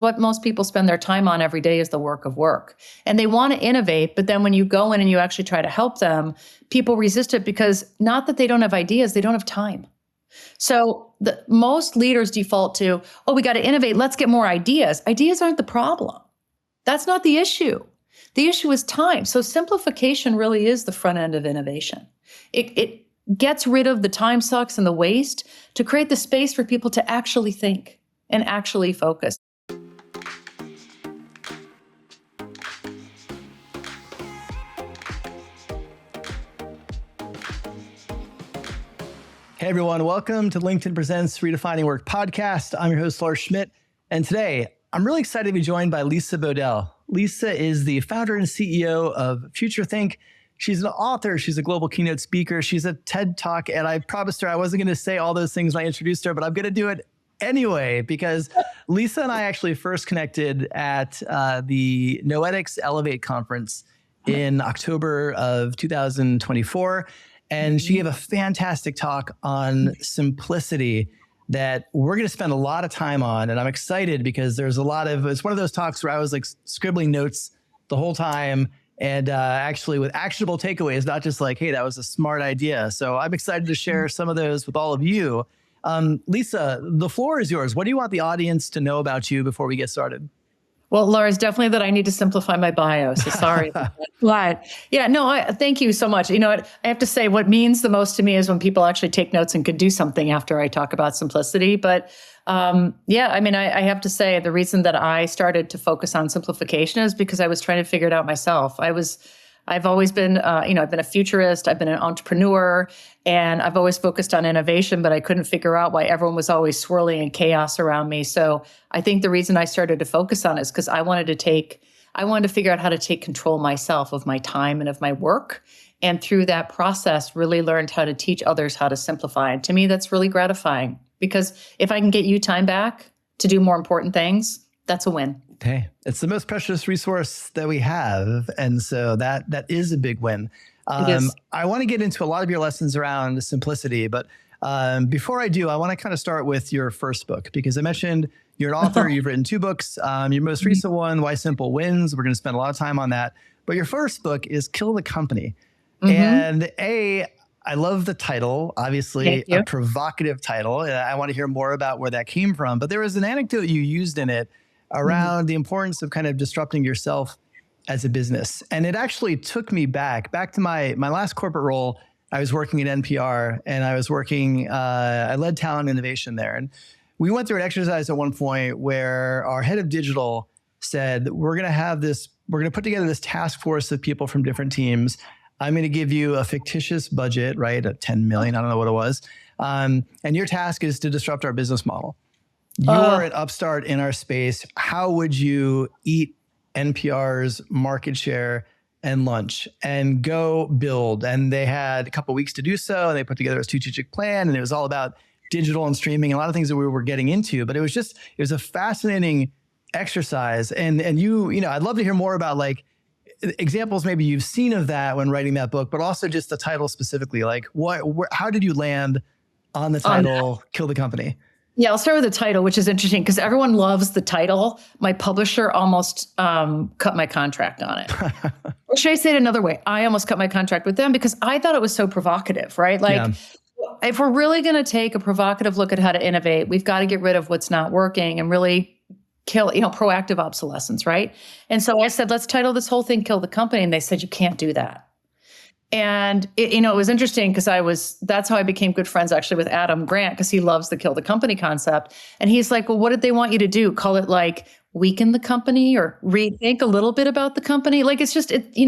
What most people spend their time on every day is the work of work. And they want to innovate, but then when you go in and you actually try to help them, people resist it because not that they don't have ideas, they don't have time. So most leaders default to, oh, we got to innovate, let's get more ideas. Ideas aren't the problem. That's not the issue. The issue is time. So simplification really is the front end of innovation. It gets rid of the time sucks and the waste to create the space for people to actually think and actually focus. Hey everyone, welcome to LinkedIn Presents Redefining Work podcast. I'm your host, Lars Schmidt, and today I'm really excited to be joined by Lisa Bodell. Lisa is the founder and CEO of FutureThink. She's an author, she's a global keynote speaker, she's a TED Talk, and I promised her I wasn't going to say all those things when I introduced her, but I'm going to do it anyway, because Lisa and I actually first connected at the Noetics Elevate conference in October of 2024. And she gave a fantastic talk on simplicity that we're going to spend a lot of time on. And I'm excited because there's it's one of those talks where I was like scribbling notes the whole time and actually with actionable takeaways, not just like, hey, that was a smart idea. So I'm excited to share some of those with all of you. Lisa, the floor is yours. What do you want the audience to know about you before we get started? Well, Lars, definitely that I need to simplify my bio. So sorry. But yeah, no, thank you so much. You know what? I have to say what means the most to me is when people actually take notes and can do something after I talk about simplicity. But yeah, I mean, I have to say the reason that I started to focus on simplification is because I was trying to figure it out myself. I've always been, I've been a futurist, I've been an entrepreneur, and I've always focused on innovation, but I couldn't figure out why everyone was always swirling in chaos around me. So I think the reason I started to focus on it is because I wanted to figure out how to take control myself of my time and of my work. And through that process, really learned how to teach others how to simplify. And to me, that's really gratifying because if I can get you time back to do more important things, that's a win. Hey, it's the most precious resource that we have. And so that is a big win. I want to get into a lot of your lessons around simplicity, but before I do, I want to kind of start with your first book, because I mentioned you're an author, you've written 2 books. Your most recent one, Why Simple Wins. We're going to spend a lot of time on that. But your first book is Kill the Company. And I love the title, obviously a provocative title. And I want to hear more about where that came from. But there was an anecdote you used in it around the importance of kind of disrupting yourself as a business. And it actually took me back to my last corporate role. I was working at NPR and I led talent innovation there. And we went through an exercise at one point where our head of digital said, we're going to put together this task force of people from different teams. I'm going to give you a fictitious budget, right? At 10 million, I don't know what it was. And your task is to disrupt our business model. You're an upstart in our space. How would you eat NPR's market share and lunch and go build? And they had a couple of weeks to do so. And they put together a strategic plan, and it was all about digital and streaming, and a lot of things that we were getting into. But it was a fascinating exercise. And I'd love to hear more about like examples maybe you've seen of that when writing that book, but also just the title specifically. Like how did you land on the title, Kill the Company? Yeah, I'll start with the title, which is interesting because everyone loves the title. My publisher almost cut my contract on it. Or should I say it another way? I almost cut my contract with them because I thought it was so provocative, right? Like, if we're really going to take a provocative look at how to innovate, we've got to get rid of what's not working and really kill, proactive obsolescence, right? And so I said, let's title this whole thing Kill the Company. And they said, you can't do that. And it was interesting because that's how I became good friends actually with Adam Grant, because he loves the Kill the Company concept. And he's like, well, what did they want you to do? Call it like weaken the company or rethink a little bit about the company? Like, it's just, you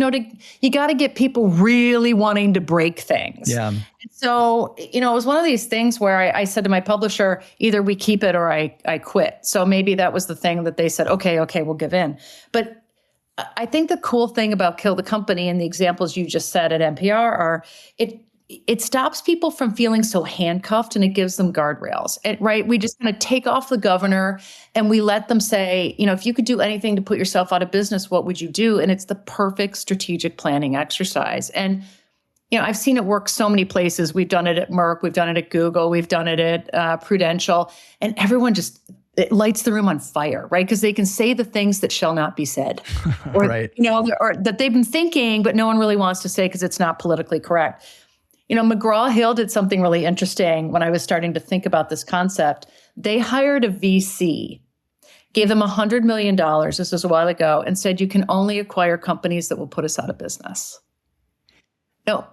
got to get people really wanting to break things. Yeah. And so, it was one of these things where I said to my publisher, either we keep it or I quit. So maybe that was the thing that they said, okay, we'll give in. But I think the cool thing about Kill the Company and the examples you just said at NPR are it stops people from feeling so handcuffed, and it gives them guardrails, right? We just kind of take off the governor and we let them say, if you could do anything to put yourself out of business, what would you do? And it's the perfect strategic planning exercise. And, I've seen it work so many places. We've done it at Merck, we've done it at Google, we've done it at Prudential, and everyone it lights the room on fire, right? Because they can say the things that shall not be said, or, right. or that they've been thinking, but no one really wants to say because it's not politically correct. McGraw-Hill did something really interesting when I was starting to think about this concept. They hired a VC, gave them $100 million, this was a while ago, and said, you can only acquire companies that will put us out of business.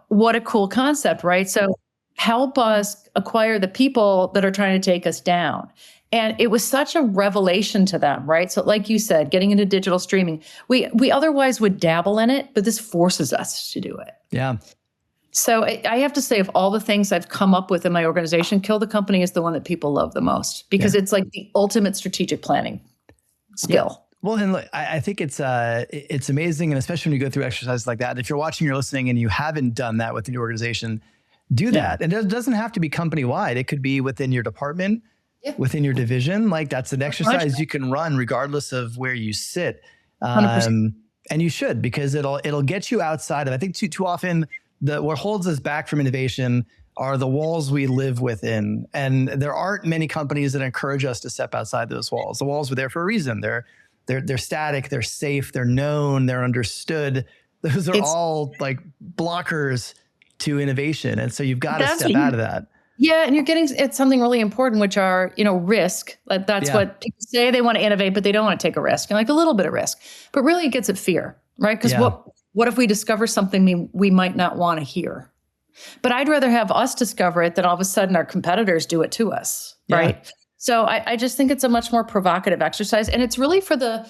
What a cool concept, right? So help us acquire the people that are trying to take us down. And it was such a revelation to them, right? So like you said, getting into digital streaming, we otherwise would dabble in it, but this forces us to do it. Yeah. So I have to say, of all the things I've come up with in my organization, Kill the Company is the one that people love the most because it's like the ultimate strategic planning skill. Yeah. Well, and look, I think it's amazing, and especially when you go through exercises like that. If you're watching or listening and you haven't done that within your organization, do that. And it doesn't have to be company-wide. It could be within your department, within your division. Like that's an exercise you can run regardless of where you sit. And you should, because it'll get you outside of, I think too often, what holds us back from innovation are the walls we live within. And there aren't many companies that encourage us to step outside those walls. The walls were there for a reason. They're static, they're safe, they're known, they're understood. Those are all like blockers to innovation. And so you've got to step out of that. Yeah. And you're getting at something really important, which are, risk. Like that's what people say. They want to innovate, but they don't want to take a risk. And like a little bit of risk, but really it gets at fear, right? Because what if we discover something we might not want to hear? But I'd rather have us discover it than all of a sudden our competitors do it to us, right? So I just think it's a much more provocative exercise. And it's really for the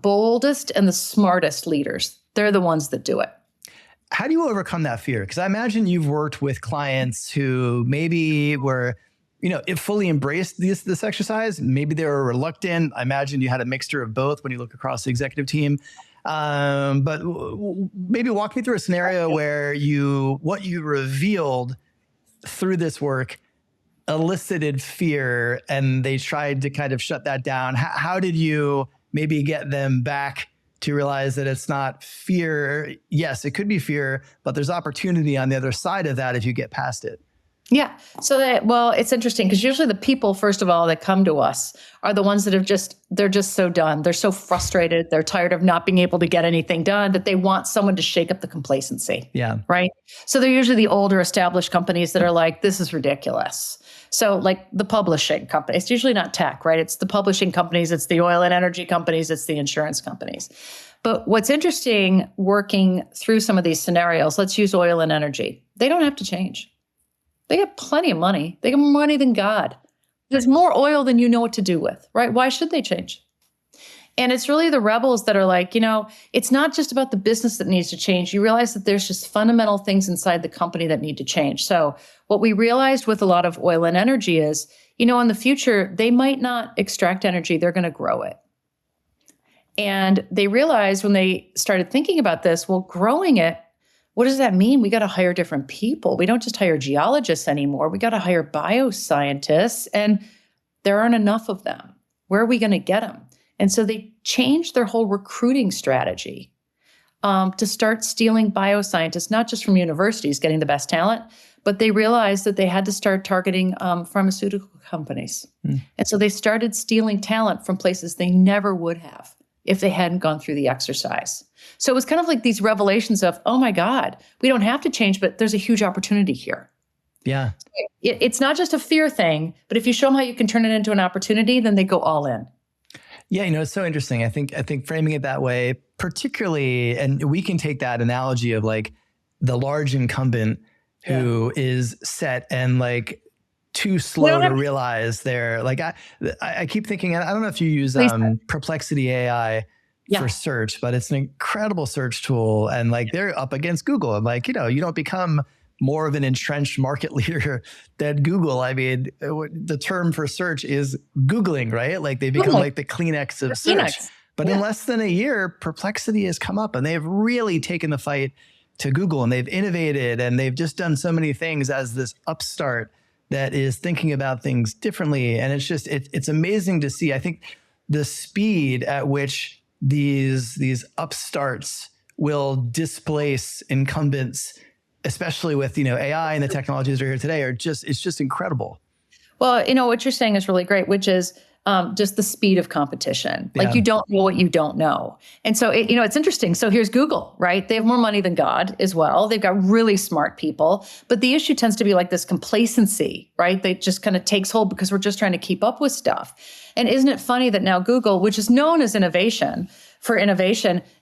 boldest and the smartest leaders. They're the ones that do it. How do you overcome that fear? Because I imagine you've worked with clients who maybe were, it fully embraced this exercise. Maybe they were reluctant. I imagine you had a mixture of both when you look across the executive team. But maybe walk me through a scenario where what you revealed through this work elicited fear and they tried to kind of shut that down. How did you maybe get them back to realize that it's not fear? Yes, it could be fear, but there's opportunity on the other side of that if you get past it. Yeah. So it's interesting because usually the people, first of all, that come to us are the ones that they're just so done. They're so frustrated. They're tired of not being able to get anything done that they want someone to shake up the complacency. Yeah. Right. So they're usually the older established companies that are like, this is ridiculous. So like the publishing company, it's usually not tech, right? It's the publishing companies, it's the oil and energy companies, it's the insurance companies. But what's interesting working through some of these scenarios, let's use oil and energy. They don't have to change. They get plenty of money. They get more money than God. There's more oil than you know what to do with, right? Why should they change? And it's really the rebels that are like, it's not just about the business that needs to change. You realize that there's just fundamental things inside the company that need to change. So what we realized with a lot of oil and energy is, in the future, they might not extract energy. They're going to grow it. And they realized when they started thinking about this, well, growing it, what does that mean? We got to hire different people. We don't just hire geologists anymore. We got to hire bioscientists, and there aren't enough of them. Where are we going to get them? And so they changed their whole recruiting strategy to start stealing bioscientists, not just from universities getting the best talent, but they realized that they had to start targeting pharmaceutical companies. And so they started stealing talent from places they never would have if they hadn't gone through the exercise. So it was kind of like these revelations of, oh my God, we don't have to change, but there's a huge opportunity here. Yeah. It's not just a fear thing, but if you show them how you can turn it into an opportunity, then they go all in. Yeah, it's so interesting. I think framing it that way, particularly, and we can take that analogy of like the large incumbent who is set and like too slow to realize they're like, I keep thinking, I don't know if you use Perplexity AI for search, but it's an incredible search tool. And like they're up against Google. And like, you don't become more of an entrenched market leader than Google. I mean, the term for search is Googling, right? Like they become like the Kleenex of search. But in less than a year, Perplexity has come up and they've really taken the fight to Google, and they've innovated and they've just done so many things as this upstart that is thinking about things differently. And it's just, it's amazing to see. I think the speed at which these upstarts will displace incumbents, especially with, AI and the technologies that are here today, it's just incredible. Well, what you're saying is really great, which is just the speed of competition. Like you don't know what you don't know. And so, it's interesting. So here's Google, right? They have more money than God as well. They've got really smart people. But the issue tends to be like this complacency, right? That just kind of takes hold because we're just trying to keep up with stuff. And isn't it funny that now Google, which is known as innovation,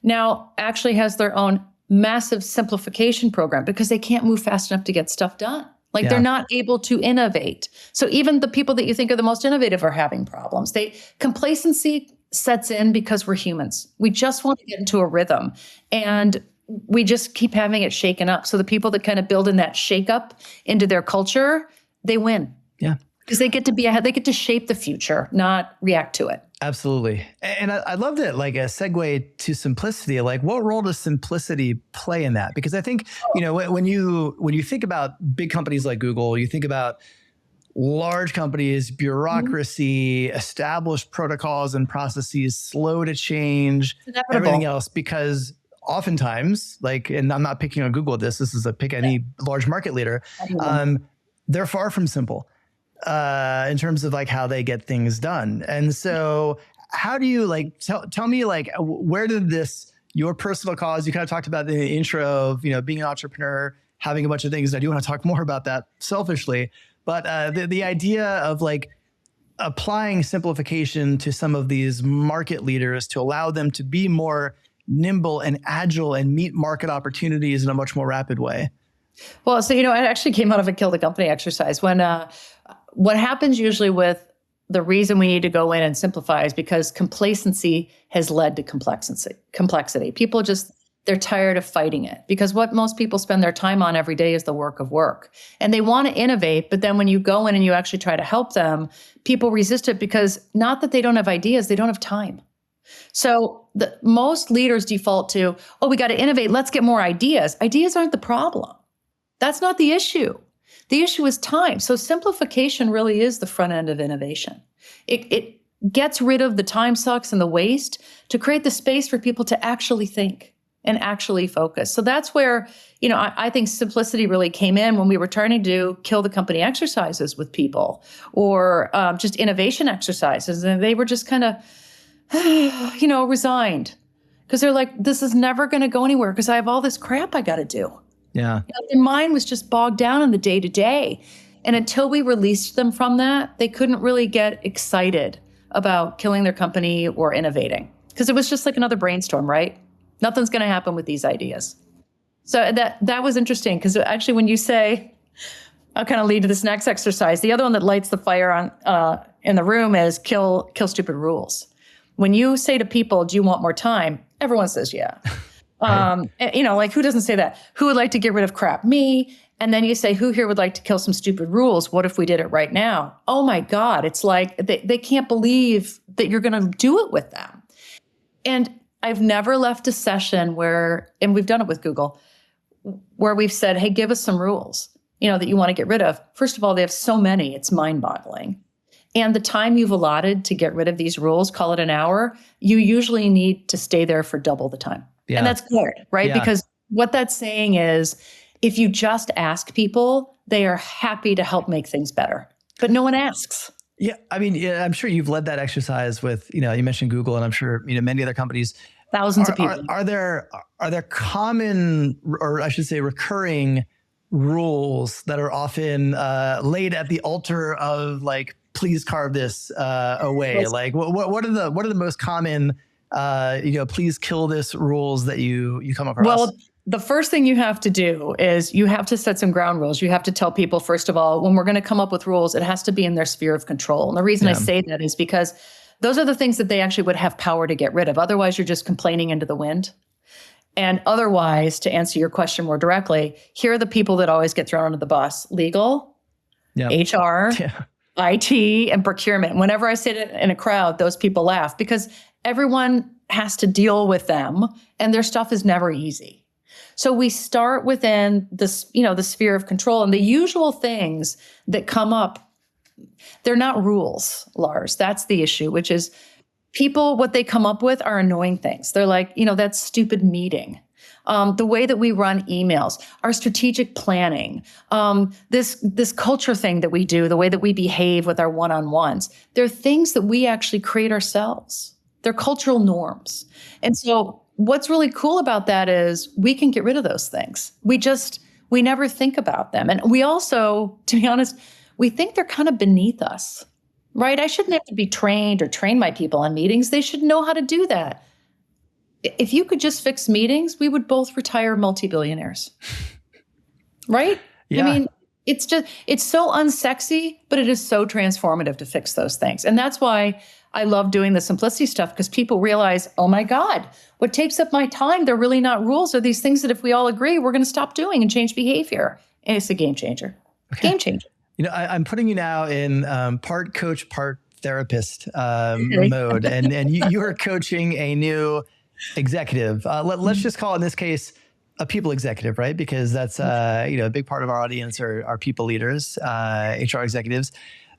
now actually has their own massive simplification program because they can't move fast enough to get stuff done. Like they're not able to innovate. So even the people that you think are the most innovative are having problems. Complacency sets in because we're humans. We just want to get into a rhythm and we just keep having it shaken up. So the people that kind of build in that shake up into their culture, they win. Yeah. Because they get to be ahead. They get to shape the future, not react to it. Absolutely. And I love that, like a segue to simplicity, like what role does simplicity play in that? Because I think, when you think about big companies like Google, you think about large companies, bureaucracy, established protocols and processes, slow to change, everything else, because oftentimes, and I'm not picking on Google, this is a pick any large market leader, they're far from simple. In terms of like how they get things done. And so how do you tell me where did your personal cause, you kind of talked about in the intro of, being an entrepreneur, having a bunch of things. And I do want to talk more about that selfishly, but the idea of applying simplification to some of these market leaders to allow them to be more nimble and agile and meet market opportunities in a much more rapid way. Well, so, it actually came out of a kill the company exercise when, what happens usually with the reason we need to go in and simplify is because complacency has led to complexity. People they're tired of fighting it because what most people spend their time on every day is the work of work. And they want to innovate, but then when you go in and you actually try to help them, people resist it because not that they don't have ideas, they don't have time. So most leaders default to, we got to innovate, let's get more ideas. Ideas aren't the problem. That's not the issue. The issue is time. So simplification really is the front end of innovation. It gets rid of the time sucks and the waste to create the space for people to actually think and actually focus. So that's where, I think simplicity really came in when we were trying to do kill the company exercises with people or just innovation exercises. And they were just kind of, resigned because they're like, this is never going to go anywhere because I have all this crap I got to do. Yeah. Their mind was just bogged down in the day to day. And until we released them from that, they couldn't really get excited about killing their company or innovating because it was just like another brainstorm, right? Nothing's going to happen with these ideas. So that was interesting because actually when you say, I'll kind of lead to this next exercise. The other one that lights the fire on in the room is kill stupid rules. When you say to people, do you want more time? Everyone says, yeah. Who doesn't say that? Who would like to get rid of crap? Me. And then you say, who here would like to kill some stupid rules? What if we did it right now? Oh my God. It's like they can't believe that you're going to do it with them. And I've never left a session and we've done it with Google, where we've said, hey, give us some rules, that you want to get rid of. First of all, they have so many, it's mind-boggling. And the time you've allotted to get rid of these rules, call it an hour, you usually need to stay there for double the time. Yeah. And that's good, right? Yeah. Because what that's saying is if you just ask people, they are happy to help make things better, but no one asks. Yeah. I mean, I'm sure you've led that exercise with, you mentioned Google and I'm sure, many other companies. Thousands of people. Are there common, or I should say recurring rules that are often laid at the altar of please carve this away? Yes. What are the most common, please kill this rules that you come across? Well, the first thing you have to do is you have to set some ground rules. You have to tell people, first of all, when we're going to come up with rules, it has to be in their sphere of control. And the reason I say that is because those are the things that they actually would have power to get rid of. Otherwise, you're just complaining into the wind. And otherwise, to answer your question more directly, here are the people that always get thrown under the bus: legal, HR, IT, and procurement. Whenever I sit in a crowd, those people laugh because everyone has to deal with them and their stuff is never easy. So we start within this, the sphere of control, and the usual things that come up, they're not rules, Lars. That's the issue, which is people, what they come up with are annoying things. They're like, that stupid meeting. the way that we run emails, our strategic planning, this culture thing that we do, the way that we behave with our one-on-ones. They're things that we actually create ourselves. They're cultural norms. And so what's really cool about that is we can get rid of those things. We never think about them. And we also, to be honest, we think they're kind of beneath us, right? I shouldn't have to be trained or train my people on meetings. They should know how to do that. If you could just fix meetings, we would both retire multi-billionaires, right? Yeah. I mean, it's so unsexy, but it is so transformative to fix those things. And that's why I love doing the simplicity stuff, because people realize, oh my God, what takes up my time, they're really not rules. They're these things that if we all agree, we're going to stop doing and change behavior. And it's a game changer. Okay. Game changer. I'm putting you now in part coach, part therapist mode. And you are coaching a new executive. Let's just call it, in this case, a people executive, right? Because that's a big part of our audience are people leaders, HR executives.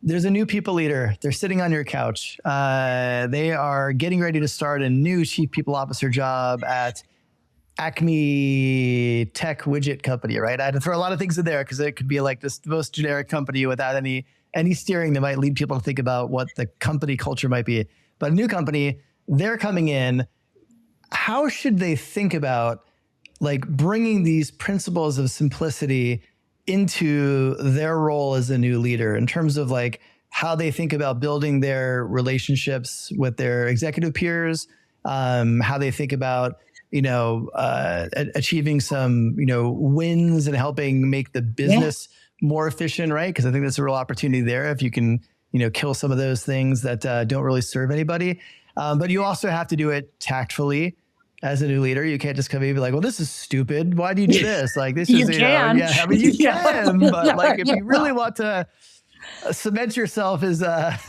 There's a new people leader. They're sitting on your couch. They are getting ready to start a new chief people officer job at Acme Tech Widget Company, right? I had to throw a lot of things in there because it could be like the most generic company without any steering that might lead people to think about what the company culture might be. But a new company, they're coming in. How should they think about like bringing these principles of simplicity into their role as a new leader in terms of like how they think about building their relationships with their executive peers, how they think about, achieving some, wins and helping make the business more efficient, right? Because I think that's a real opportunity there if you can, kill some of those things that don't really serve anybody. But you also have to do it tactfully. As a new leader, you can't just come in and be like, well, this is stupid. Why do you do this? Like, this is, you can. You can, but like, if you really want to cement yourself as a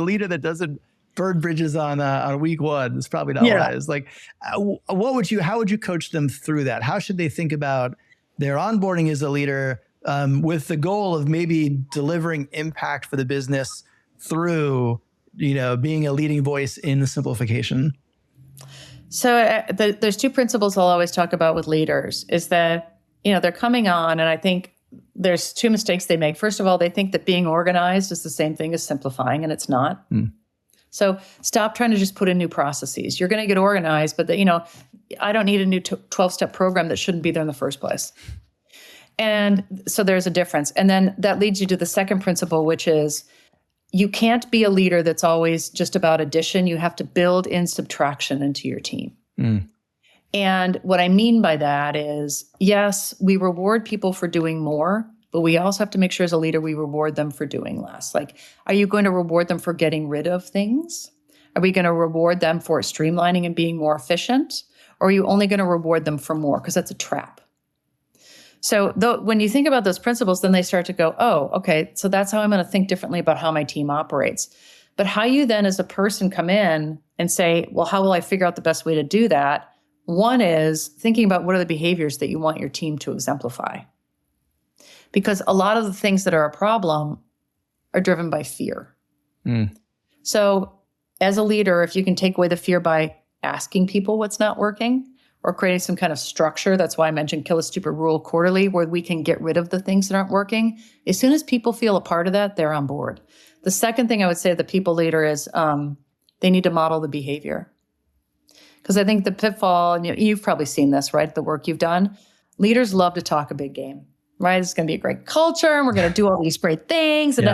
leader that doesn't burn bridges on week one, it's probably not wise. Like, how would you coach them through that? How should they think about their onboarding as a leader with the goal of maybe delivering impact for the business through, being a leading voice in the simplification? So there's two principles I'll always talk about with leaders is that, they're coming on, and I think there's two mistakes they make. First of all, they think that being organized is the same thing as simplifying, and it's not. So stop trying to just put in new processes. You're going to get organized, but I don't need a new 12-step program that shouldn't be there in the first place. And so there's a difference. And then that leads you to the second principle, which is you can't be a leader that's always just about addition. You have to build in subtraction into your team. And what I mean by that is, yes, we reward people for doing more, but we also have to make sure as a leader, we reward them for doing less. Like, are you going to reward them for getting rid of things? Are we going to reward them for streamlining and being more efficient? Or are you only going to reward them for more? Because that's a trap. So when you think about those principles, then they start to go, oh, okay, so that's how I'm going to think differently about how my team operates. But how you then as a person come in and say, well, how will I figure out the best way to do that? One is thinking about what are the behaviors that you want your team to exemplify. Because a lot of the things that are a problem are driven by fear. So as a leader, if you can take away the fear by asking people what's not working, or creating some kind of structure. That's why I mentioned Kill a Stupid Rule quarterly, where we can get rid of the things that aren't working. As soon as people feel a part of that, they're on board. The second thing I would say to the people leader is they need to model the behavior. Because I think the pitfall, and you've probably seen this, right? The work you've done. Leaders love to talk a big game, right? It's going to be a great culture, and we're going to do all these great things. And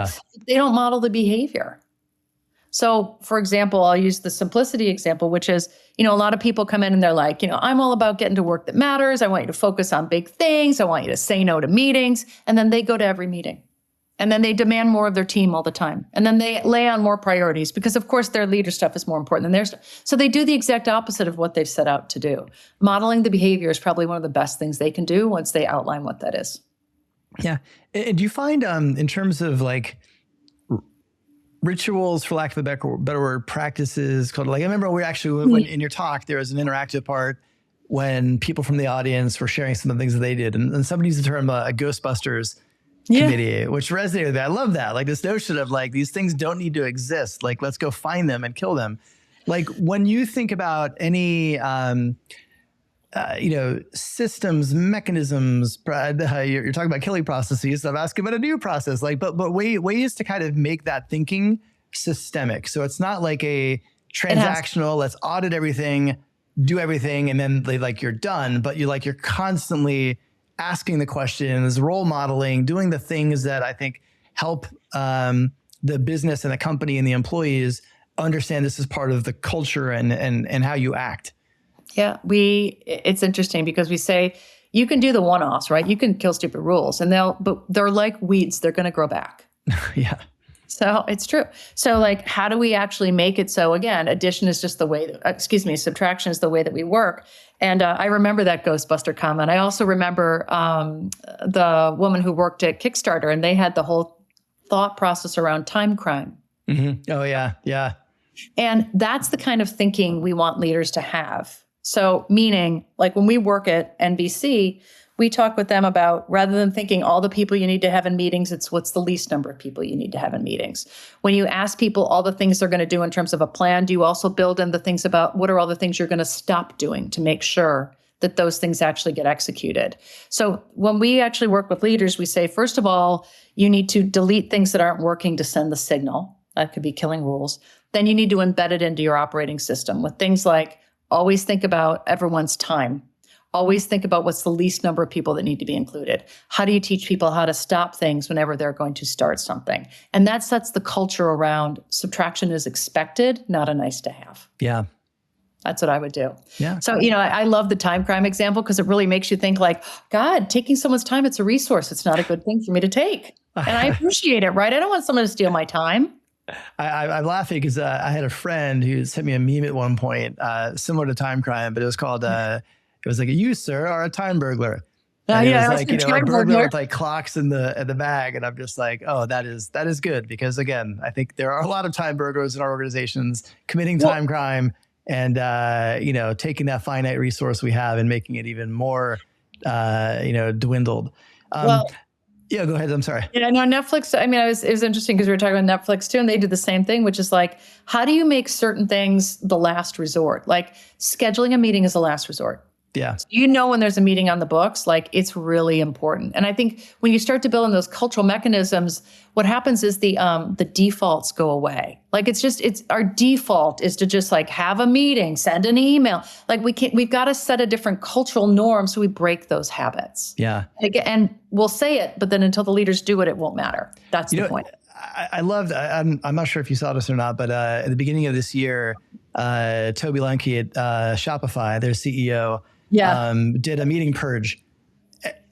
they don't model the behavior. So, for example, I'll use the simplicity example, which is, a lot of people come in and they're like, I'm all about getting to work that matters. I want you to focus on big things. I want you to say no to meetings. And then they go to every meeting. And then they demand more of their team all the time. And then they lay on more priorities because, of course, their leader stuff is more important than their stuff. So they do the exact opposite of what they've set out to do. Modeling the behavior is probably one of the best things they can do once they outline what that is. Yeah. And do you find in terms of like rituals, for lack of a better word, practices called, like, I remember we actually, when in your talk, there was an interactive part when people from the audience were sharing some of the things that they did. And somebody used the term a Ghostbusters committee, which resonated with me. I love that. Like this notion of like, these things don't need to exist. Like, let's go find them and kill them. Like when you think about any systems, mechanisms. You're talking about killing processes. So I'm asking about a new process, but ways to kind of make that thinking systemic. So it's not like a transactional, let's audit everything, do everything, and then you're done. But you're constantly asking the questions, role modeling, doing the things that I think help the business and the company and the employees understand this is part of the culture and how you act. Yeah, it's interesting because we say you can do the one-offs, right? You can kill stupid rules but they're like weeds. They're going to grow back. Yeah. So it's true. So how do we actually make it so, again, addition is just the way, subtraction is the way that we work. And I remember that Ghostbuster comment. I also remember the woman who worked at Kickstarter, and they had the whole thought process around time crime. Mm-hmm. Oh, yeah. Yeah. And that's the kind of thinking we want leaders to have. So meaning, when we work at NBC, we talk with them about, rather than thinking all the people you need to have in meetings, it's what's the least number of people you need to have in meetings. When you ask people all the things they're going to do in terms of a plan, do you also build in the things about what are all the things you're going to stop doing to make sure that those things actually get executed? So when we actually work with leaders, we say, first of all, you need to delete things that aren't working to send the signal. That could be killing rules. Then you need to embed it into your operating system with things like, always think about everyone's time. Always think about what's the least number of people that need to be included. How do you teach people how to stop things whenever they're going to start something? And that sets the culture around subtraction is expected, not a nice to have. Yeah. That's what I would do. Yeah. So, I love the time crime example because it really makes you think God, taking someone's time, it's a resource. It's not a good thing for me to take. And I appreciate it, right? I don't want someone to steal my time. I'm laughing because I had a friend who sent me a meme at one point, similar to time crime, but it was called, it was you, sir, are a time burglar. And it was a burglar with clocks in the bag. And I'm just oh, that is good. Because again, I think there are a lot of time burglars in our organizations committing time crime and, taking that finite resource we have and making it even more, dwindled. Yeah, go ahead. I'm sorry. Yeah, no, Netflix. I mean, it was interesting because we were talking about Netflix too, and they did the same thing, which is how do you make certain things the last resort? Scheduling a meeting is the last resort. Yeah. So when there's a meeting on the books, it's really important. And I think when you start to build in those cultural mechanisms, what happens is the defaults go away. It's our default is to just have a meeting, send an email. We've got to set a different cultural norm so we break those habits. Yeah. And we'll say it, but then until the leaders do it, it won't matter. That's the point. I loved, I'm not sure if you saw this or not, but at the beginning of this year, Toby Lemke at Shopify, their CEO, did a meeting purge.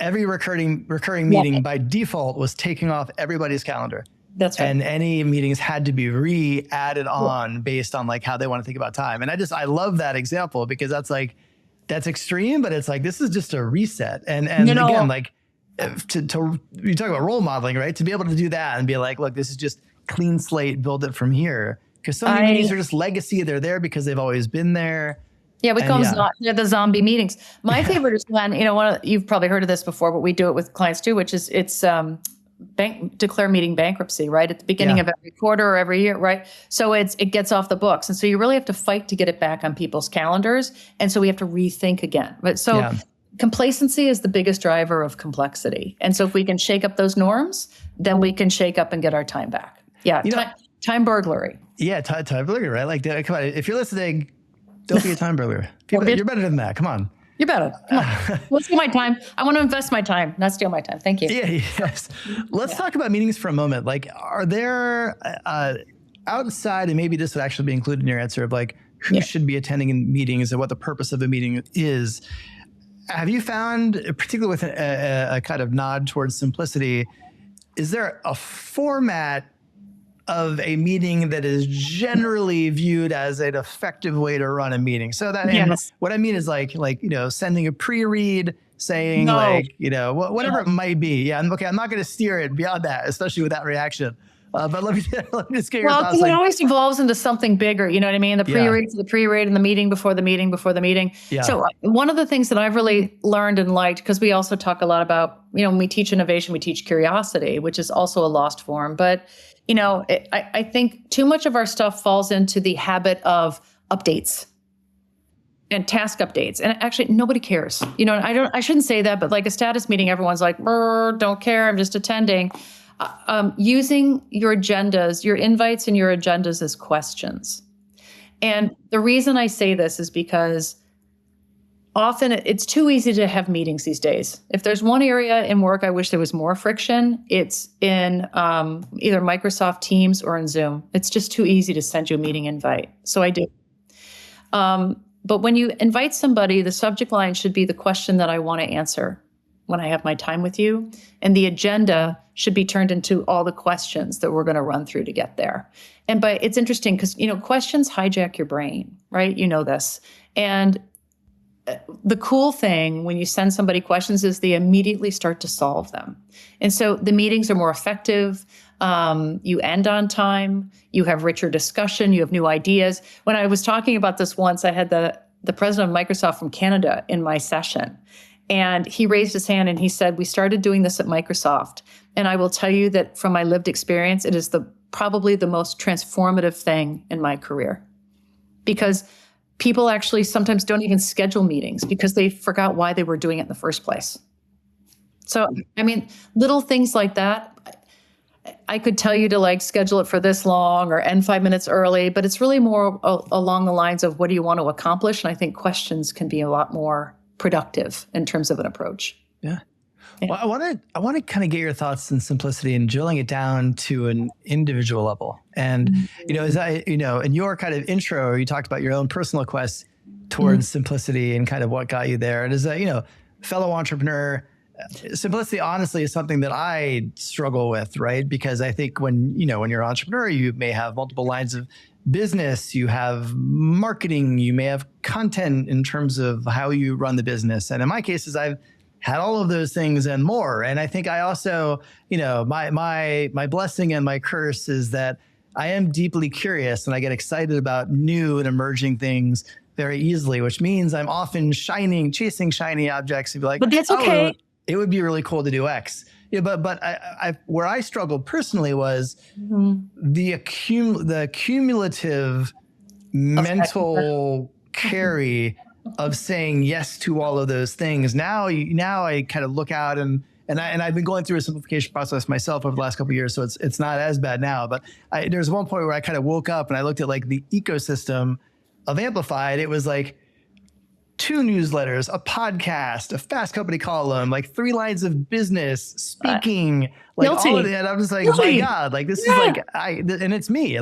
Every recurring meeting by default was taking off everybody's calendar. That's right. And any meetings had to be re-added on based on how they want to think about time. And I love that example because that's extreme, but it's this is just a reset. And again, to you talk about role modeling, right? To be able to do that and be look, this is just clean slate, build it from here. Because some meetings are just legacy. They're there because they've always been there. Yeah, we call them the zombie meetings. My favorite is when, you've probably heard of this before, but we do it with clients too, which is declare meeting bankruptcy, right? At the beginning of every quarter or every year, right? So it gets off the books. And so you really have to fight to get it back on people's calendars. And so we have to rethink again. But complacency is the biggest driver of complexity. And so if we can shake up those norms, then we can shake up and get our time back. Yeah, time burglary. Yeah, time burglary, right? Come on, if you're listening, don't be a time burglar. You're better than that. Come on. You're better. Come on. Let's steal my time. I want to invest my time, not steal my time. Thank you. Yeah, yes. Let's talk about meetings for a moment. Are there outside, and maybe this would actually be included in your answer of who should be attending in meetings and what the purpose of a meeting is. Have you found, particularly with a kind of nod towards simplicity, is there a format of a meeting that is generally viewed as an effective way to run a meeting? So that what I mean is sending a pre-read, saying whatever it might be. Yeah, I'm not going to steer it beyond that, especially with that reaction. But let me just get your thoughts. Well, it always evolves into something bigger. You know what I mean? The pre-read to the pre-read and the meeting before the meeting before the meeting. Yeah. So one of the things that I've really learned and liked, because we also talk a lot about, when we teach innovation, we teach curiosity, which is also a lost form. But I think too much of our stuff falls into the habit of updates. and task updates. And actually nobody cares. And I shouldn't say that, but like a status meeting, everyone's like, don't care. I'm just attending. Using your agendas, your invites and your agendas as questions. And the reason I say this is because often it's too easy to have meetings these days. If there's one area in work I wish there was more friction, it's in either Microsoft Teams or in Zoom. It's just too easy to send you a meeting invite. So I do. But when you invite somebody, the subject line should be the question that I want to answer when I have my time with you. And the agenda should be turned into all the questions that we're going to run through to get there. And it's interesting because, questions hijack your brain, right? You know this. And the cool thing when you send somebody questions is they immediately start to solve them. And so the meetings are more effective. You end on time. You have richer discussion. You have new ideas. When I was talking about this once, I had the president of Microsoft from Canada in my session. And he raised his hand and he said, we started doing this at Microsoft. And I will tell you that from my lived experience, it is probably the most transformative thing in my career. Because people actually sometimes don't even schedule meetings because they forgot why they were doing it in the first place. So, little things like that. I could tell you to schedule it for this long or end 5 minutes early, but it's really more along the lines of what do you want to accomplish? And I think questions can be a lot more productive in terms of an approach. Yeah. Well, I want to kind of get your thoughts on simplicity and drilling it down to an individual level. And, as in your kind of intro, you talked about your own personal quest towards simplicity and kind of what got you there. And as a, fellow entrepreneur, simplicity honestly is something that I struggle with, right? Because I think when you're an entrepreneur, you may have multiple lines of business, you have marketing, you may have content in terms of how you run the business. And in my cases, I've had all of those things and more. And I think I also, my blessing and my curse is that I am deeply curious and I get excited about new and emerging things very easily, which means I'm often chasing shiny objects and be like, but that's okay. Oh, it would be really cool to do X. Yeah, but I where I struggled personally was the cumulative mental carry of saying yes to all of those things. Now I kind of look out and I've been going through a simplification process myself over the last couple of years, so it's not as bad now. But there's one point where I kind of woke up and I looked at the ecosystem of Amplified. It was 2 newsletters, a podcast, a Fast Company column, 3 lines of business, speaking, all of that. I'm just my God, this is and it's me.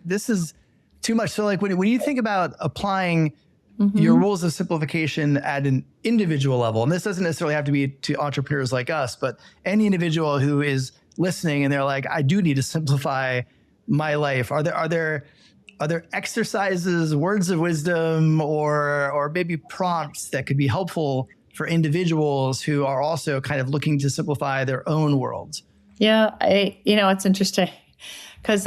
This is too much. So when you think about applying your rules of simplification at an individual level, and this doesn't necessarily have to be to entrepreneurs like us, but any individual who is listening and they're like, I do need to simplify my life. Are there exercises, words of wisdom, or maybe prompts that could be helpful for individuals who are also kind of looking to simplify their own worlds? Yeah, it's interesting because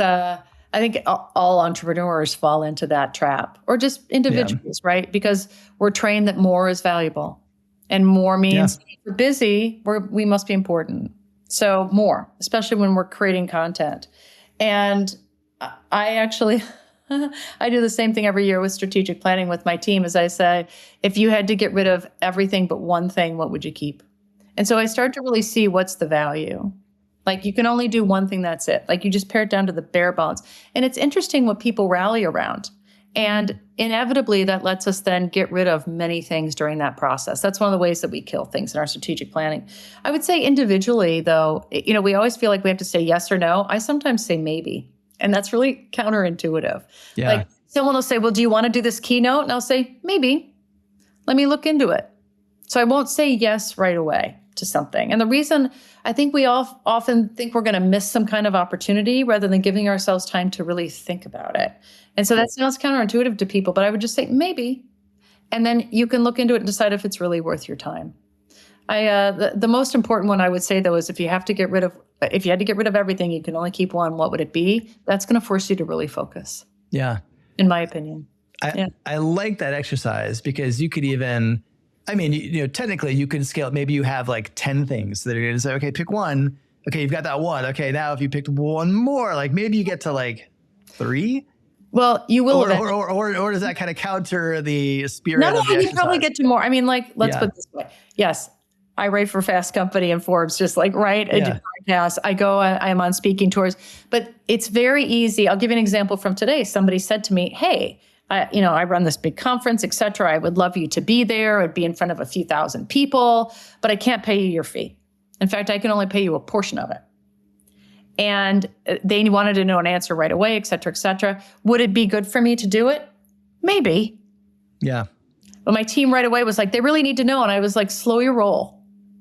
I think all entrepreneurs fall into that trap, or just individuals, right? Because we're trained that more is valuable, and more means if we're busy, we must be important. So more, especially when we're creating content. And I actually... I do the same thing every year with strategic planning with my team. As I say, if you had to get rid of everything but one thing, what would you keep? And so I start to really see what's the value. You can only do one thing, that's it. You just pare it down to the bare bones. And it's interesting what people rally around. And inevitably that lets us then get rid of many things during that process. That's one of the ways that we kill things in our strategic planning. I would say individually though, we always feel like we have to say yes or no. I sometimes say maybe. And that's really counterintuitive. Yeah. Someone will say, well, do you want to do this keynote? And I'll say, maybe. Let me look into it. So I won't say yes right away to something. And the reason I think we often think we're going to miss some kind of opportunity rather than giving ourselves time to really think about it. And so that sounds counterintuitive to people, but I would just say maybe. And then you can look into it and decide if it's really worth your time. The most important one I would say though is if you had to get rid of everything, you can only keep one, what would it be? That's going to force you to really focus. Yeah. In my opinion. I like that exercise because you could even, technically you could scale it. Maybe you have 10 things that are going to say, okay, pick one. Okay, you've got that one. Okay, now if you picked one more, maybe you get to 3. Well, you will eventually. Or does that kind of counter the spirit No, of the you exercise? probably get to more. I mean, like, let's put it this way. Yes, I write for Fast Company and Forbes, just like, right? I do podcasts. I'm on speaking tours, but it's very easy. I'll give you an example from today. Somebody said to me, hey, I run this big conference, et cetera. I would love you to be there. I'd be in front of a few thousand people, but I can't pay you your fee. In fact, I can only pay you a portion of it. And they wanted to know an answer right away, et cetera, et cetera. Would it be good for me to do it? Maybe. Yeah. But my team right away was like, they really need to know. And I was like, slow your roll.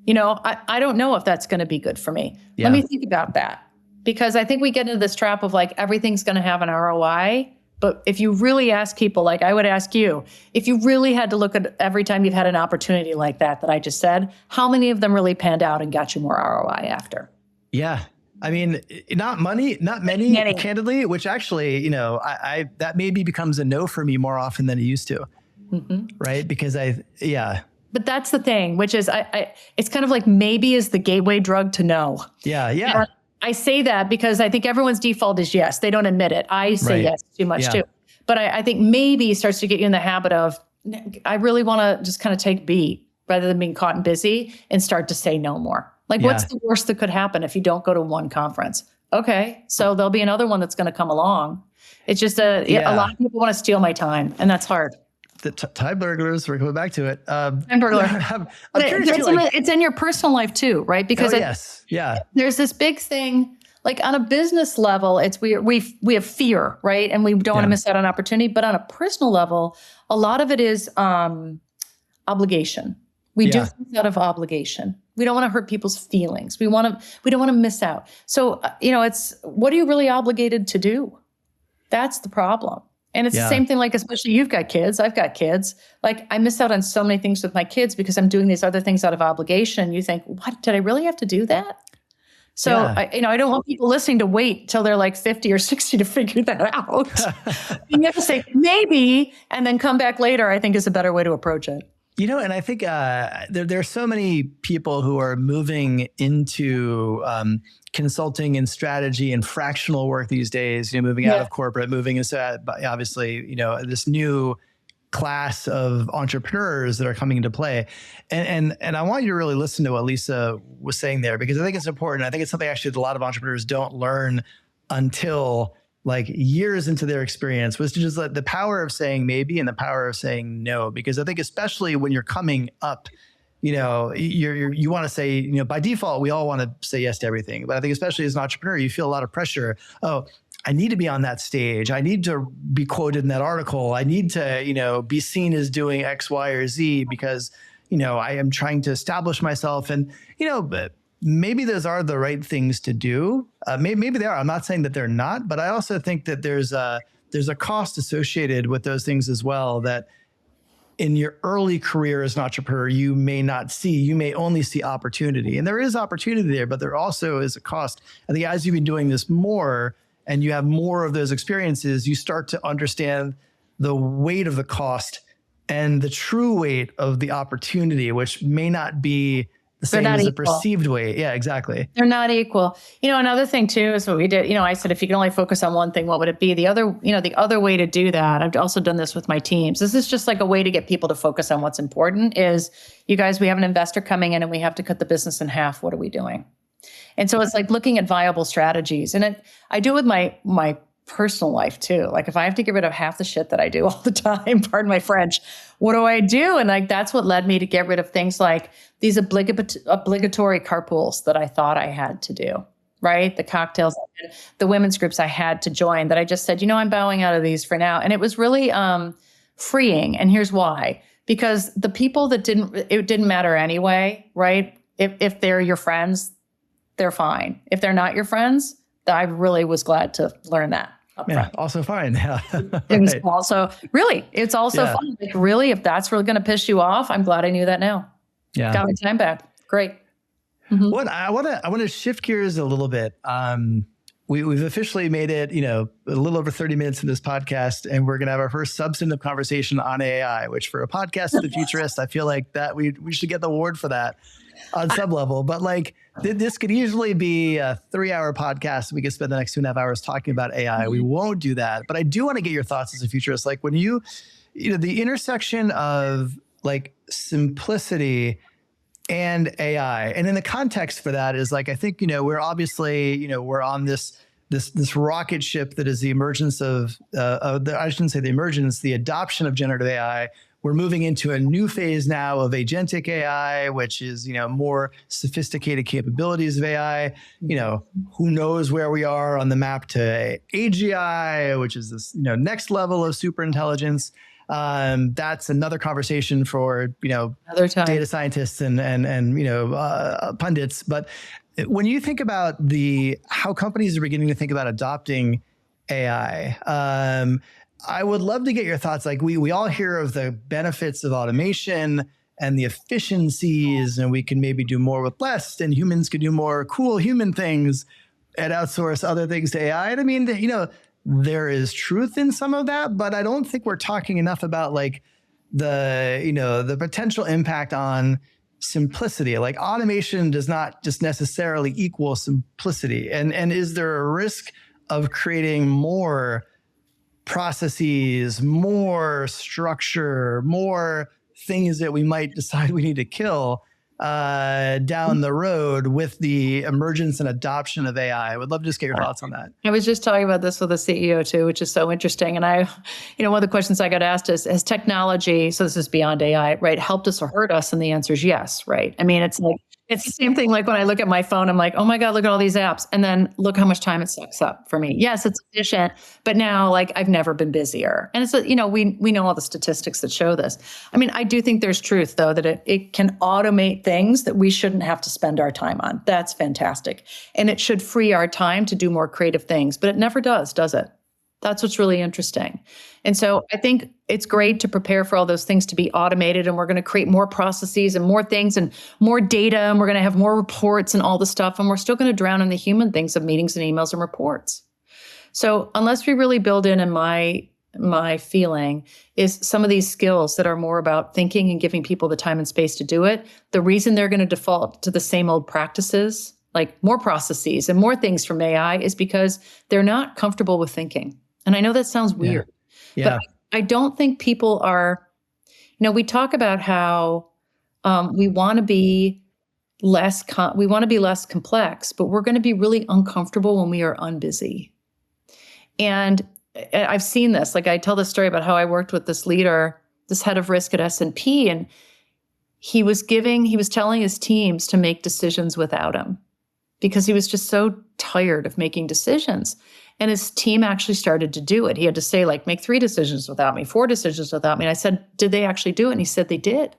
I don't know if that's going to be good for me. Yeah. Let me think about that. Because I think we get into this trap of like, everything's going to have an ROI. But if you really ask people, like I would ask you, if you really had to look at every time you've had an opportunity like that I just said, how many of them really panned out and got you more ROI after? Yeah. I mean, not many, candidly, which actually, I that maybe becomes a no for me more often than it used to. Mm-hmm. Right. Because But that's the thing, which is it's kind of like maybe is the gateway drug to no. Yeah. Yeah. I say that because I think everyone's default is yes. They don't admit it. I say yes too much too. But I think maybe starts to get you in the habit of, I really want to just kind of take B rather than being caught and busy and start to say no more. Like, what's the worst that could happen if you don't go to one conference? Okay, so there'll be another one that's going to come along. It's just a lot of people want to steal my time, and that's hard. The time burglars, we're coming back to it. Time burglar. It's in your personal life too, right? Because there's this big thing, like on a business level, we have fear, right? And we don't want to miss out on opportunity. But on a personal level, a lot of it is obligation. We do things out of obligation. We don't want to hurt people's feelings. We don't want to miss out. So, it's what are you really obligated to do? That's the problem. And it's the same thing, like, especially you've got kids, I've got kids. Like, I miss out on so many things with my kids because I'm doing these other things out of obligation. You think, what, did I really have to do that? So, I don't want people listening to wait till they're like 50 or 60 to figure that out. You have to say maybe, and then come back later, I think is a better way to approach it. And I think there are so many people who are moving into consulting and strategy and fractional work these days, moving out of corporate, moving into obviously, this new class of entrepreneurs that are coming into play. And I want you to really listen to what Lisa was saying there, because I think it's important. I think it's something actually that a lot of entrepreneurs don't learn until like years into their experience, was to just let the power of saying maybe and the power of saying no. Because I think especially when you're coming up, you want to say, by default, we all want to say yes to everything. But I think especially as an entrepreneur, you feel a lot of pressure. Oh, I need to be on that stage. I need to be quoted in that article. I need to, be seen as doing X, Y, or Z because, I am trying to establish myself. And, but maybe those are the right things to do. Maybe they are. I'm not saying that they're not, but I also think that there's a cost associated with those things as well that in your early career as an entrepreneur, you may not see. You may only see opportunity. And there is opportunity there, but there also is a cost. I think as you've been doing this more and you have more of those experiences, you start to understand the weight of the cost and the true weight of the opportunity, which may not be the same as the perceived weight. Yeah, exactly. They're not equal. Another thing too is what we did. I said, if you can only focus on one thing, what would it be? The other way to do that, I've also done this with my teams. This is just like a way to get people to focus on what's important is, you guys, we have an investor coming in and we have to cut the business in half. What are we doing? And so it's like looking at viable strategies. And I do it with my personal life too. Like if I have to get rid of half the shit that I do all the time, pardon my French, what do I do? And like, that's what led me to get rid of things like these obligatory carpools that I thought I had to do, right? The cocktails, the women's groups I had to join that I just said, I'm bowing out of these for now. And it was really freeing. And here's why, because the people that it didn't matter anyway, right? If they're your friends, they're fine. If they're not your friends, I really was glad to learn that. Yeah, also fine. Yeah. It was also it's also fun. Like really, if that's really going to piss you off, I'm glad I knew that now. Yeah. Got my time back. Great. Mm-hmm. What I want to shift gears a little bit. we've officially made it, a little over 30 minutes in this podcast, and we're going to have our first substantive conversation on AI, which for a podcast of the futurist, I feel like that we should get the award for that on some level. But like this could easily be a 3-hour podcast. We could spend the next 2.5 hours talking about AI. We won't do that. But I do want to get your thoughts as a futurist. Like when the intersection of like simplicity and AI. And in the context for that is like, I think, we're obviously, we're on this rocket ship that is the emergence I shouldn't say the emergence, the adoption of generative AI. We're moving into a new phase now of agentic AI, which is, more sophisticated capabilities of AI. Who knows where we are on the map to AGI, which is this, next level of super intelligence. That's another conversation for, another time. Data scientists and pundits. But when you think about how companies are beginning to think about adopting AI, I would love to get your thoughts. Like we all hear of the benefits of automation and the efficiencies, and we can maybe do more with less, and humans could do more cool human things and outsource other things to AI. And I mean, there is truth in some of that, but I don't think we're talking enough about like the potential impact on simplicity. Like automation does not just necessarily equal simplicity. And is there a risk of creating more processes, more structure, more things that we might decide we need to kill down the road with the emergence and adoption of AI? I would love to just get your thoughts on that. I was just talking about this with the CEO too, which is so interesting. And one of the questions I got asked is, has technology, so this is beyond AI, right, helped us or hurt us? And the answer is yes, right? I mean, it's the same thing. Like when I look at my phone, I'm like, oh my God, look at all these apps. And then look how much time it sucks up for me. Yes, it's efficient, but now like I've never been busier. And it's, we know all the statistics that show this. I mean, I do think there's truth though, that it can automate things that we shouldn't have to spend our time on. That's fantastic. And it should free our time to do more creative things, but it never does it? That's what's really interesting. And so I think it's great to prepare for all those things to be automated, and we're going to create more processes and more things and more data, and we're going to have more reports and all the stuff, and we're still going to drown in the human things of meetings and emails and reports. So unless we really build in my feeling is some of these skills that are more about thinking and giving people the time and space to do it, the reason they're going to default to the same old practices, like more processes and more things from AI, is because they're not comfortable with thinking. And I know that sounds weird, but I don't think people are, we talk about how we want to be less complex, but we're going to be really uncomfortable when we are unbusy. And I've seen this, like I tell this story about how I worked with this leader, this head of risk at S&P, and he was telling his teams to make decisions without him because he was just so tired of making decisions. And his team actually started to do it. He had to say, like, make 3 decisions without me, 4 decisions without me. And I said, did they actually do it? And he said, they did.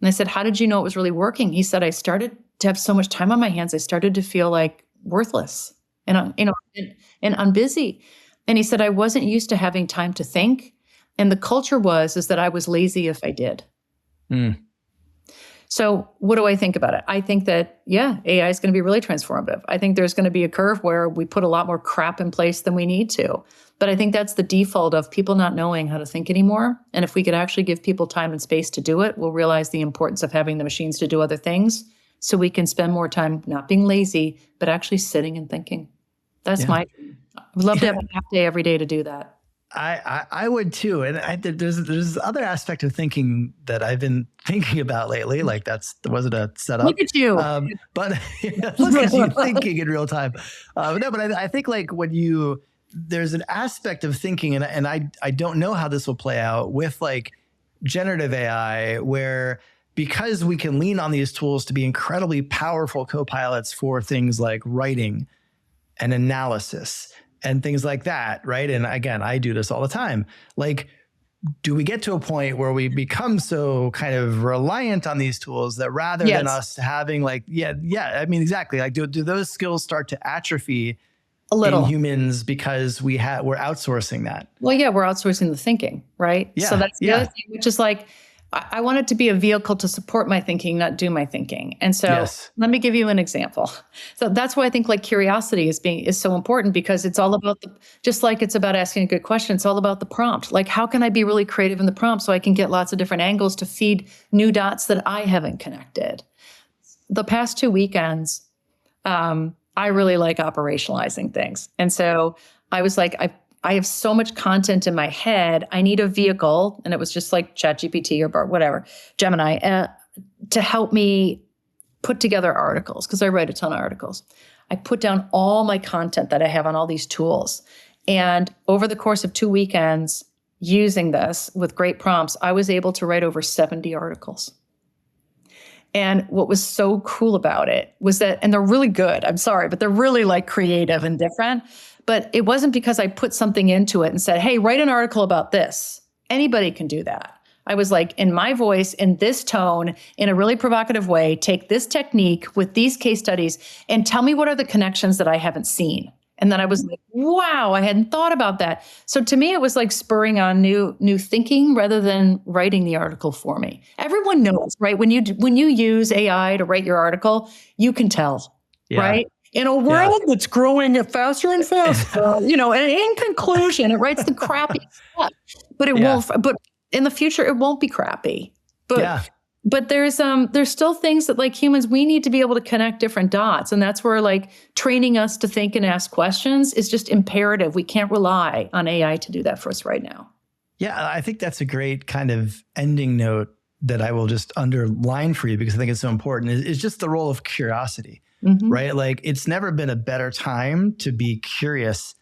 And I said, how did you know it was really working? He said, I started to have so much time on my hands. I started to feel like worthless and I'm busy. And he said, I wasn't used to having time to think. And the culture is that I was lazy if I did. Mm. So what do I think about it? I think that, AI is going to be really transformative. I think there's going to be a curve where we put a lot more crap in place than we need to. But I think that's the default of people not knowing how to think anymore. And if we could actually give people time and space to do it, we'll realize the importance of having the machines to do other things so we can spend more time not being lazy, but actually sitting and thinking. That's my dream. I would love to have a half day every day to do that. I would too. And there's this other aspect of thinking that I've been thinking about lately. Like wasn't a setup. Look at you. But look at you thinking in real time. But I think like there's an aspect of thinking, and I don't know how this will play out with like generative AI, where because we can lean on these tools to be incredibly powerful co-pilots for things like writing and analysis and things like that, right? And again, I do this all the time. Like, do we get to a point where we become so kind of reliant on these tools that rather than us having like, I mean, exactly. Like, do those skills start to atrophy a little in humans because we're outsourcing that? Well, we're outsourcing the thinking, right? Yeah, so that's the other thing, which is like, I want it to be a vehicle to support my thinking, not do my thinking. And so Yes. let me give you an example. So that's why I think like curiosity is so important, because it's all about just like it's about asking a good question, it's all about the prompt. Like, how can I be really creative in the prompt so I can get lots of different angles to feed new dots that I haven't connected? The past 2 weekends, I really like operationalizing things. And so I was like, I have so much content in my head. I need a vehicle. And it was just like ChatGPT or Bard, whatever, Gemini, to help me put together articles, because I write a ton of articles. I put down all my content that I have on all these tools. And over the course of 2 weekends, using this with great prompts, I was able to write over 70 articles. And what was so cool about it was that, and they're really good, I'm sorry, but they're really like creative and different. But it wasn't because I put something into it and said, hey, write an article about this. Anybody can do that. I was like, in my voice, in this tone, in a really provocative way, take this technique with these case studies and tell me what are the connections that I haven't seen. And then I was like, wow, I hadn't thought about that. So to me, it was like spurring on new thinking rather than writing the article for me. Everyone knows, right? When you use AI to write your article, you can tell, right? In a world that's growing faster and faster, and in conclusion, it writes the crappy stuff, but it won't. But in the future, it won't be crappy. But there's still things that, like humans, we need to be able to connect different dots, and that's where like training us to think and ask questions is just imperative. We can't rely on AI to do that for us right now. Yeah, I think that's a great kind of ending note that I will just underline for you, because I think it's so important. Is just the role of curiosity. Right? Like, it's never been a better time to be curious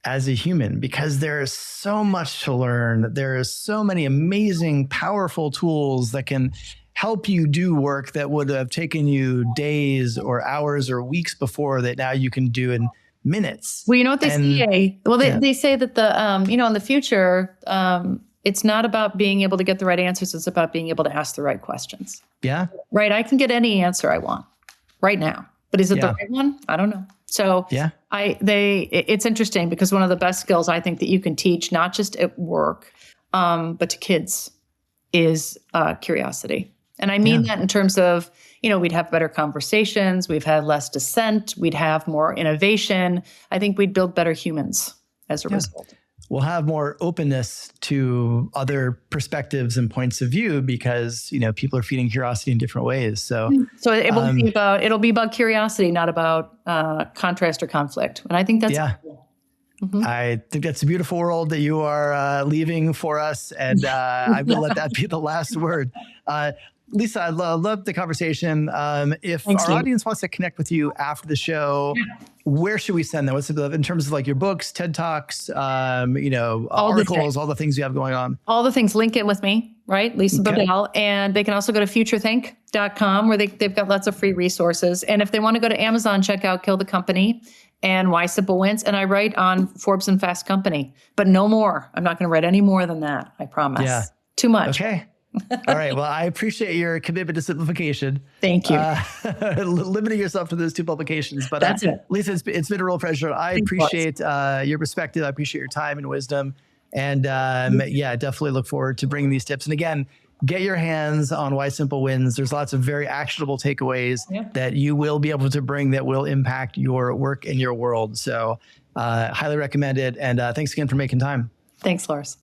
as a human, because there is so much to learn. There is so many amazing, powerful tools that can help you do work that would have taken you days or hours or weeks before, that now you can do in minutes. Well, you know what they say? Well, they say that in the future, it's not about being able to get the right answers. It's about being able to ask the right questions. Yeah. Right. I can get any answer I want right now. But is it the right one? I don't know. So it's interesting, because one of the best skills I think that you can teach, not just at work, but to kids, is curiosity. And I mean that in terms of, we'd have better conversations, we've had less dissent, we'd have more innovation. I think we'd build better humans as a result. We'll have more openness to other perspectives and points of view, because people are feeding curiosity in different ways. So it'll be about curiosity, not about contrast or conflict. And I think that's cool. I think that's a beautiful world that you are leaving for us, and I'm going to let that be the last word. Lisa, I love the conversation. If our audience wants to connect with you after the show, where should we send them? What's in terms of like your books, TED Talks, articles, all the things you have going on? All the things. Link in with me, right? Lisa Bodell. And they can also go to futurethink.com, where they've got lots of free resources. And if they want to go to Amazon, check out Kill the Company and Why Simple Wins. And I write on Forbes and Fast Company, but no more. I'm not going to write any more than that. I promise. Yeah. Too much. Okay. All right. Well, I appreciate your commitment to simplification. Thank you. Limiting yourself to those 2 publications. But that's it. Lisa, it's been a real pleasure. I appreciate your perspective. I appreciate your time and wisdom. And definitely look forward to bringing these tips. And again, get your hands on Why Simple Wins. There's lots of very actionable takeaways that you will be able to bring that will impact your work and your world. So highly recommend it. And thanks again for making time. Thanks, Lars.